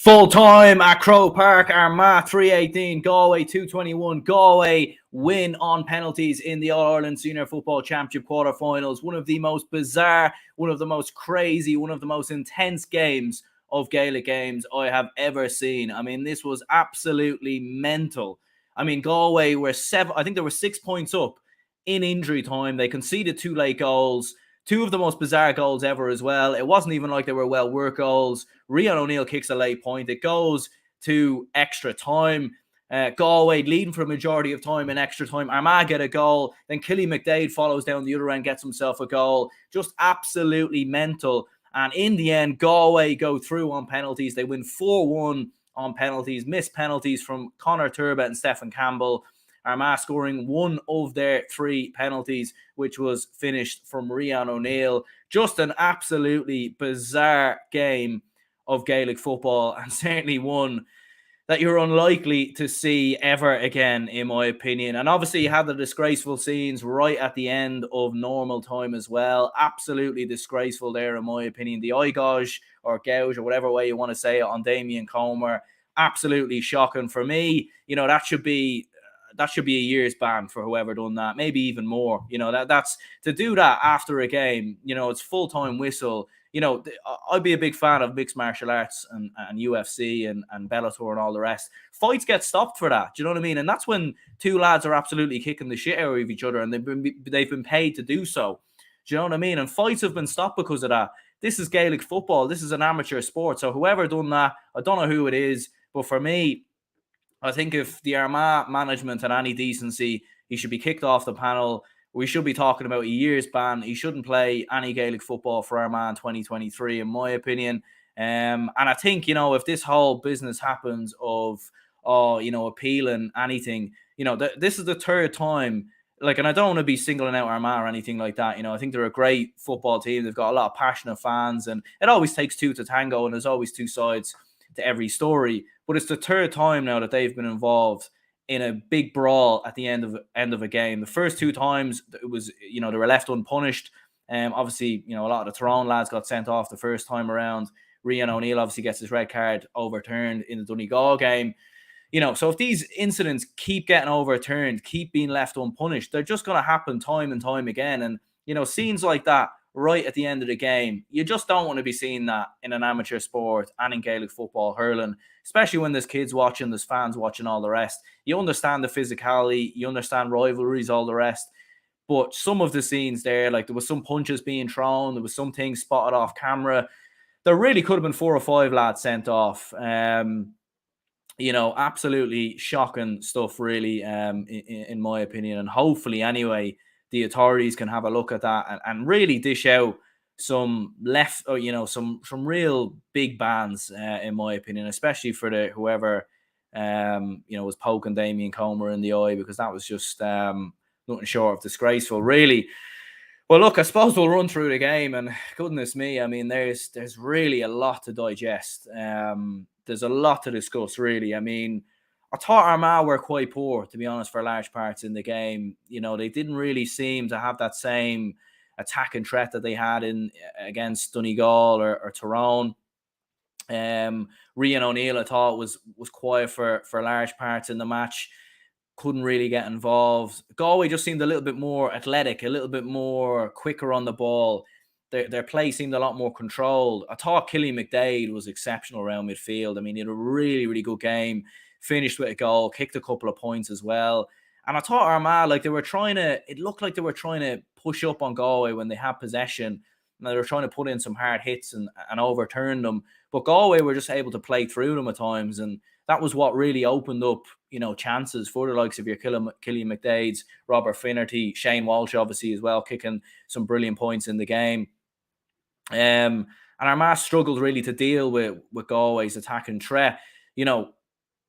Full time at Croke Park, Armagh 318, Galway 221. Galway win on penalties in the All-Ireland Senior Football Championship quarter-finals. One of the most bizarre, one of the most crazy, one of the most intense games of Gaelic games I have ever seen. I mean, this was absolutely mental. I mean, Galway were I think they were 6 points up in injury time. They conceded 2 late goals. 2 of the most bizarre goals ever as well. It wasn't even like they were well-worked goals. Rian O'Neill kicks a late point. It goes to extra time. Galway leading for a majority of time in extra time. Armagh get a goal. Then Killy McDade follows down the other end, gets himself a goal. Just absolutely mental. And in the end, Galway go through on penalties. They win 4-1 on penalties. Missed penalties from Conor Turba and Stephen Campbell. Armagh scoring one of their 3 penalties, which was finished from Rian O'Neill. Just an absolutely bizarre game of Gaelic football, and certainly one that you're unlikely to see ever again, in my opinion. And obviously you had the disgraceful scenes right at the end of normal time as well. Absolutely disgraceful there, in my opinion. The eye gouge or whatever way you want to say it on Damien Comer. Absolutely shocking for me. You know, that should be a year's ban for whoever done that, maybe even more. You know, that's to do that after a game. You know, it's full-time whistle. You know, I'd be a big fan of mixed martial arts and UFC and Bellator and all the rest. Fights get stopped for that. Do you know what I mean? And that's when 2 lads are absolutely kicking the shit out of each other, and they've been paid to do so. Do you know what I mean? And fights have been stopped because of that. This is Gaelic football. This is an amateur sport. So whoever done that, I don't know who it is, but for me, I think if the Armagh management had any decency, he should be kicked off the panel. We should be talking about a year's ban. He shouldn't play any Gaelic football for Armagh in 2023, in my opinion. And I think, you know, if this whole business happens of, appealing anything, you know, this is the 3rd time. Like, and I don't want to be singling out Armagh or anything like that. You know, I think they're a great football team. They've got a lot of passionate fans, and it always takes 2 to tango, and there's always 2 sides to every story. But it's the 3rd time now that they've been involved in a big brawl at the end of a game. The first 2 times it was, you know, they were left unpunished. Obviously, you know, a lot of the Tyrone lads got sent off the first time around. Rian O'Neill obviously gets his red card overturned in the Donegal game. You know, so if these incidents keep getting overturned, keep being left unpunished, they're just going to happen time and time again. And, you know, scenes like that right at the end of the game, you just don't want to be seeing that in an amateur sport and in Gaelic football hurling, especially when there's kids watching, there's fans watching, all the rest. You understand the physicality, you understand rivalries, all the rest. But some of the scenes there, like there was some punches being thrown, there was some things spotted off camera. There really could have been 4 or 5 lads sent off. You know, absolutely shocking stuff, really, in my opinion. And hopefully, anyway, the authorities can have a look at that and really dish out some some real big bans, in my opinion, especially for whoever was poking Damien Comer in the eye, because that was just nothing short of disgraceful, really. Well, look, I suppose we'll run through the game, and goodness me, I mean, there's really a lot to digest. There's a lot to discuss, really. I mean, I thought Armagh were quite poor, to be honest, for large parts in the game. You know, they didn't really seem to have that same attacking threat that they had against Donegal or Tyrone. Rian O'Neill, I thought, was quiet for large parts in the match. Couldn't really get involved. Galway just seemed a little bit more athletic, a little bit more quicker on the ball. Their play seemed a lot more controlled. I thought Killy McDade was exceptional around midfield. I mean, he had a really, really good game. Finished with a goal, kicked a couple of points as well. And I thought Armagh, like it looked like they were trying to push up on Galway when they had possession. And they were trying to put in some hard hits and overturn them. But Galway were just able to play through them at times. And that was what really opened up, you know, chances for the likes of your Killian McDades, Robert Finnerty, Shane Walsh, obviously, as well, kicking some brilliant points in the game. And Armagh struggled really to deal with Galway's attacking threat. You know,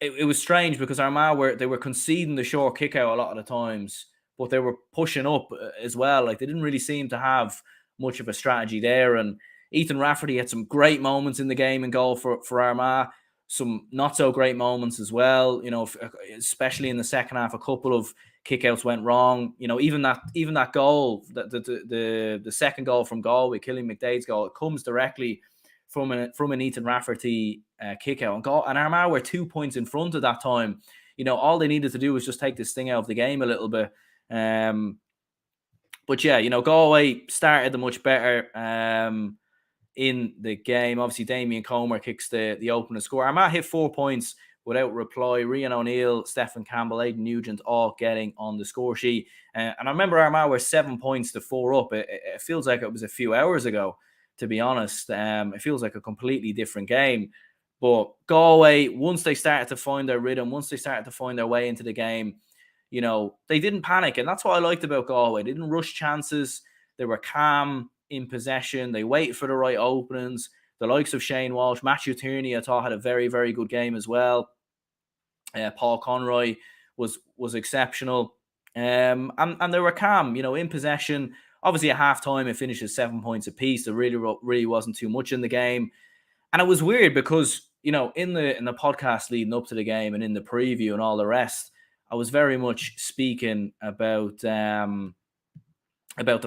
it was strange because Armagh were conceding the short kick out a lot of the times, but they were pushing up as well. Like, they didn't really seem to have much of a strategy there. And Ethan Rafferty had some great moments in the game and goal for Armagh, some not so great moments as well. You know, especially in the second half, a couple of kickouts went wrong. You know, even that goal, the second goal from Galway, Killian McDade's goal, it comes directly from an Ethan Rafferty kick out. And Armagh were 2 points in front at that time. All they needed to do was just take this thing out of the game a little bit. But yeah, Galway started the much better in the game. Obviously, Damien Comer kicks the opener score. Armagh hit 4 points without reply. Rian O'Neill, Stephen Campbell, Aidan Nugent all getting on the score sheet. And I remember Armagh were 7 points to 4 up. It feels like it was a few hours ago, to be honest. It feels like a completely different game. But Galway, once they started to find their rhythm, once they started to find their way into the game, they didn't panic. And that's what I liked about Galway. They didn't rush chances. They were calm in possession. They waited for the right openings. The likes of Shane Walsh, Matthew Tierney, I thought had a very, very good game as well. Paul Conroy was exceptional. And they were calm, in possession. Obviously, at halftime, it finishes 7 points apiece. There really wasn't too much in the game. And it was weird because, in the podcast leading up to the game and in the preview and all the rest, I was very much speaking about the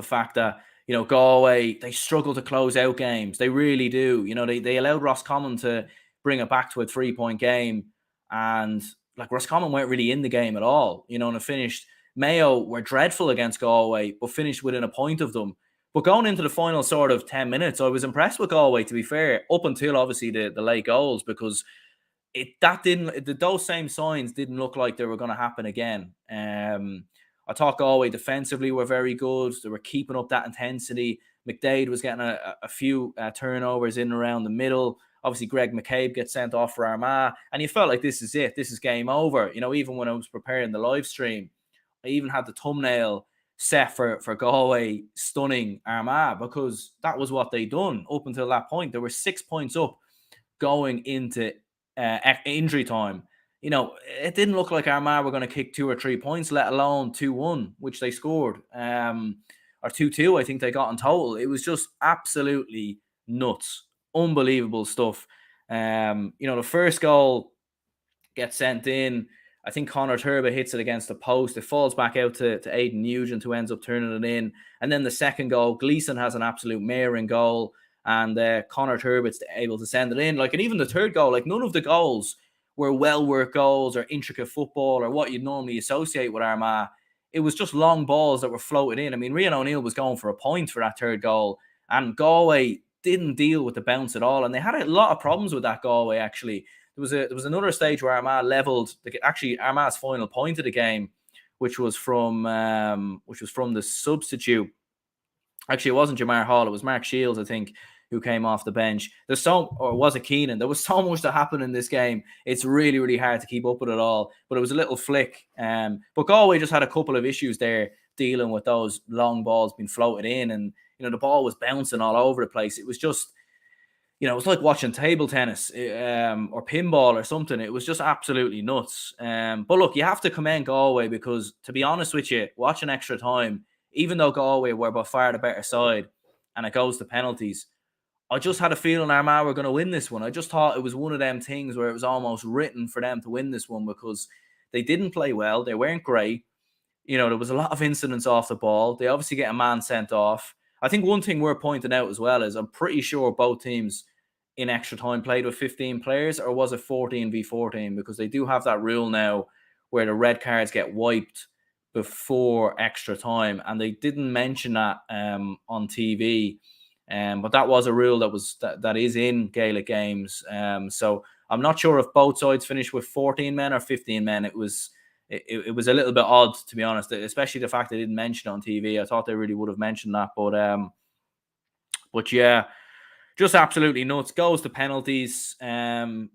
fact that, Galway, they struggle to close out games. They really do. They allowed Roscommon to bring it back to a 3-point game. And Roscommon weren't really in the game at all, and it finished. Mayo were dreadful against Galway, but finished within a point of them. But going into the final sort of 10 minutes, I was impressed with Galway, to be fair, up until obviously the late goals, because those same signs didn't look like they were going to happen again. I thought Galway defensively were very good. They were keeping up that intensity. McDade was getting a few turnovers in and around the middle. Obviously, Greg McCabe gets sent off for Armagh, and you felt like this is it. This is game over. Even when I was preparing the live stream, I even had the thumbnail set for Galway stunning Armagh, because that was what they'd done up until that point. They were 6 points up going into injury time. It didn't look like Armagh were going to kick 2 or 3 points, let alone 2-1, which they scored, or 2-2, I think they got in total. It was just absolutely nuts. Unbelievable stuff. The first goal gets sent in. I think Conor Turba hits it against the post. It falls back out to Aidan Nugent, who ends up turning it in. And then the second goal, Gleeson has an absolute mare in goal, and Conor Turba's able to send it in. And even the third goal, none of the goals were well-worked goals or intricate football or what you'd normally associate with Armagh. It was just long balls that were floated in. I mean, Rian O'Neill was going for a point for that third goal, and Galway didn't deal with the bounce at all, and they had a lot of problems with that. Galway, actually, there was another stage where Armagh leveled. Armagh's final point of the game, which was from the substitute. Actually, it wasn't Jamar Hall; it was Mark Shields, I think, who came off the bench. Was it Keenan? There was so much to happen in this game. It's really, really hard to keep up with it all. But it was a little flick. But Galway just had a couple of issues there dealing with those long balls being floated in, and the ball was bouncing all over the place. It was just, it was like watching table tennis or pinball or something. It was just absolutely nuts. But look, you have to commend Galway, because, to be honest with you, watching extra time, even though Galway were by far the better side and it goes to penalties, I just had a feeling Armagh were going to win this one. I just thought it was one of them things where it was almost written for them to win this one, because they didn't play well. They weren't great. There was a lot of incidents off the ball. They obviously get a man sent off. I think one thing we're pointing out as well is I'm pretty sure both teams in extra time played with 15 players, or was it 14v14? Because they do have that rule now where the red cards get wiped before extra time, and they didn't mention that on TV. But that was a rule that is in Gaelic games. So I'm not sure if both sides finished with 14 men or 15 men. It was a little bit odd, to be honest, especially the fact they didn't mention it on TV. I thought they really would have mentioned that. But yeah, just absolutely nuts. Goes to penalties. I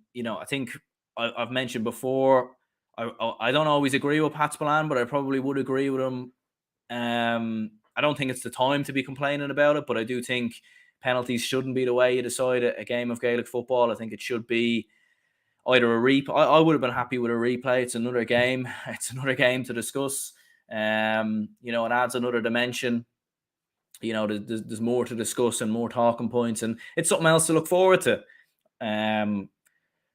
think I've mentioned before, I don't always agree with Pat Spillane, but I probably would agree with him. I don't think it's the time to be complaining about it, but I do think penalties shouldn't be the way you decide a game of Gaelic football. I think it should be either a replay. I would have been happy with a replay. It's another game. It's another game to discuss. It adds another dimension. There's more to discuss and more talking points, and it's something else to look forward to.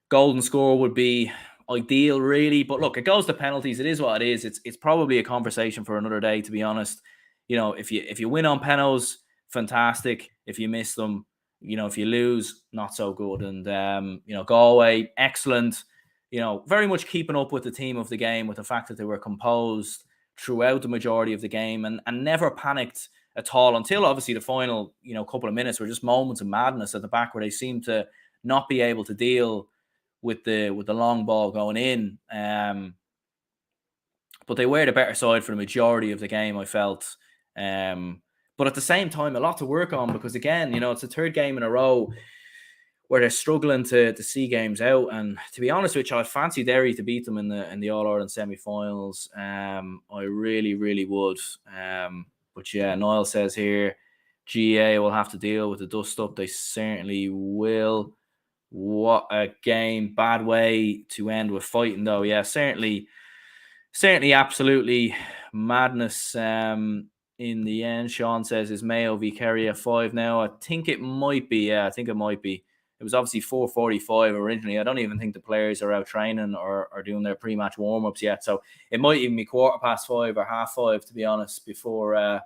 Golden score would be ideal, really, but look, it goes to penalties. It is what it is. It's probably a conversation for another day, to be honest. If you win on penalties, fantastic. If you miss them, if you lose, not so good. And Galway, excellent. Very much keeping up with the theme of the game, with the fact that they were composed throughout the majority of the game and never panicked at all until obviously the final, couple of minutes were just moments of madness at the back where they seemed to not be able to deal with the long ball going in. But they were the better side for the majority of the game, I felt. But at the same time, a lot to work on because, again, it's the third game in a row where they're struggling to see games out. And to be honest with you, I'd fancy Derry to beat them in the All-Ireland semi-finals. I really, really would. But yeah, Niall says here, GAA will have to deal with the dust-up. They certainly will. What a game. Bad way to end with fighting, though. Yeah, certainly, absolutely madness. In the end, Sean says, is Mayo v Kerry at 5 now? I think it might be. Yeah, I think it might be. It was obviously 4:45 originally. I don't even think the players are out training or doing their pre-match warm-ups yet. So it might even be 5:15 or 5:30, to be honest, before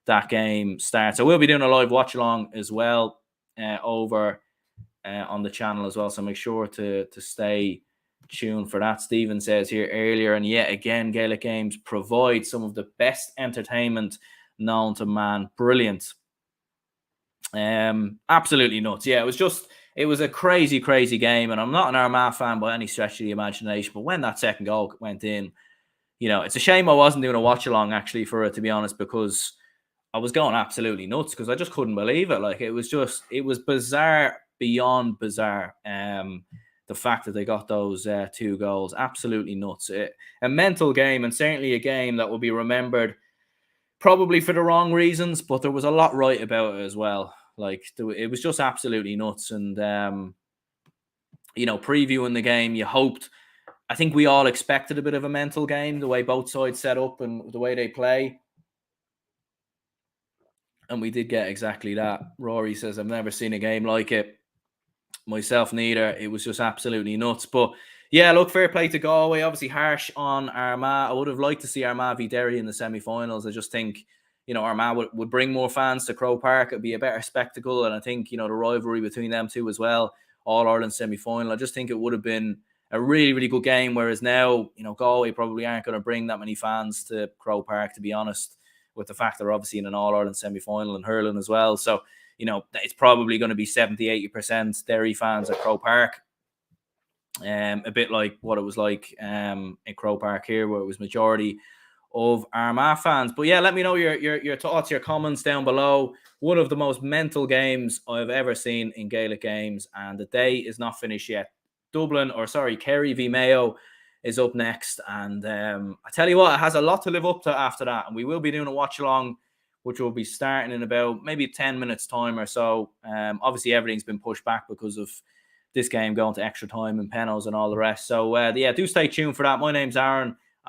that game starts. So we'll be doing a live watch-along as well over on the channel as well. So make sure to stay tuned for that. Stephen says here earlier, and yet again, Gaelic games provide some of the best entertainment known to man. Brilliant. Absolutely nuts. Yeah, it was a crazy, crazy game, and I'm not an Armagh fan by any stretch of the imagination, but when that second goal went in, it's a shame I wasn't doing a watch along actually for it, to be honest, because I was going absolutely nuts because I just couldn't believe it. Like, it was bizarre beyond bizarre. The fact that they got those 2 goals, absolutely nuts. A mental game, and certainly a game that will be remembered probably for the wrong reasons, but there was a lot right about it as well. Like, it was just absolutely nuts. And, previewing the game, I think we all expected a bit of a mental game, the way both sides set up and the way they play. And we did get exactly that. Rory says, I've never seen a game like it. Myself neither. It was just absolutely nuts. But yeah, look, fair play to Galway. Obviously harsh on Armagh. I would have liked to see Armagh v Derry in the semi-finals. I just think, Armagh would bring more fans to Croke Park. It'd be a better spectacle. And I think, the rivalry between them two as well, All-Ireland semi-final, I just think it would have been a really, really good game. Whereas now, Galway probably aren't going to bring that many fans to Croke Park, to be honest, with the fact they're obviously in an All-Ireland semi-final in hurling as well. So, it's probably going to be 70-80% Derry fans at Croke Park. A bit like what it was like in Croke Park here, where it was majority of Armagh fans. But yeah, let me know your thoughts, your comments down below. One of the most mental games I've ever seen in Gaelic games, and the day is not finished yet. Kerry v Mayo is up next, and I tell you what, it has a lot to live up to after that, and we will be doing a watch along, which will be starting in about maybe 10 minutes time or so. Obviously, everything's been pushed back because of this game going to extra time and penalties and all the rest. So, yeah, do stay tuned for that. My name's Aaron.